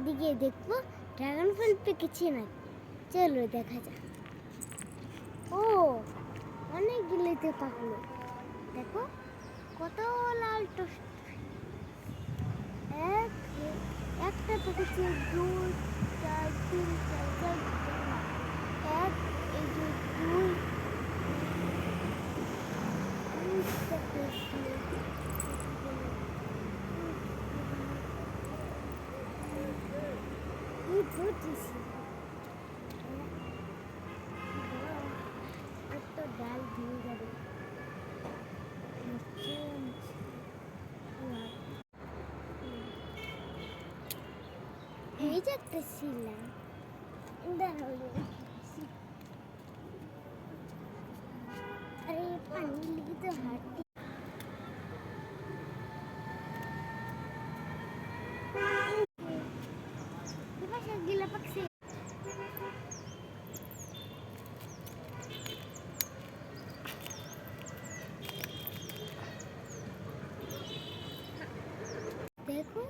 দিকে দেখবো ড্রাগন ফল পেকেছে না। চলো দেখা যাক। ও অনেকগুলিতে পাকলো, দেখো কত লাল টস। একটা পেকেছে, দুই, চার, তিন, চার, চার, এক, এই যে দুই, ডাল ভেঙে যাবে। এই যে একটা ছিলাম, আরে পানি লিখে তো হাঁটতে গিলা পাকছে। দেখো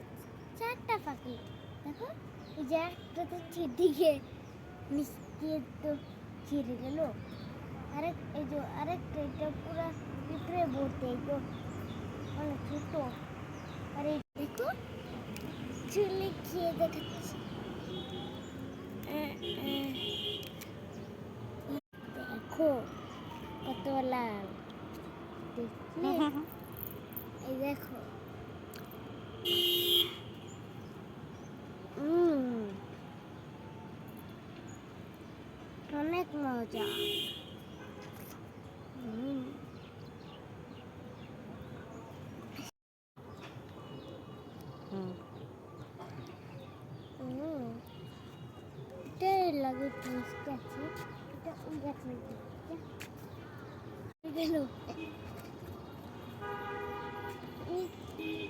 চারটা পাখি, দেখো এই যে একটা তো দিকে মিশিয়ে তো ছিঁড়ে গেল। আরেক এই যে আরেকটা, এটা পুরো ভিতরে ভর্তি, এই তো অনেক ছোট। আর এই দেখো চুলে খেয়ে দেখাচ্ছি। দেখো কত লাল, দেখলে? এই দেখো অনেক মজা। এটাই লাগে মিষ্টি আছে, এটা ওই গাছের গেল।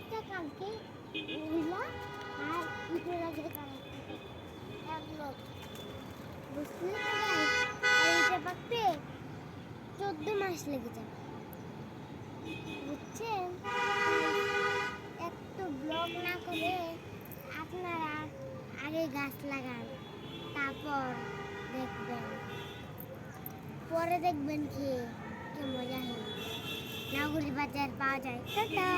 এটা কালকে মহিলা আর ইটের আগে এক লোক বুঝতে, এইটা পাকতে 14 মাস লেগে যাবে, বুঝছেন? একটু ব্লগ না করে আপনারা আগে গাছ লাগান, তারপর দেখবেন, পরে দেখবেন কি মজা হয়। নাগুরি বাজার পাওয়া যায়। টাটা।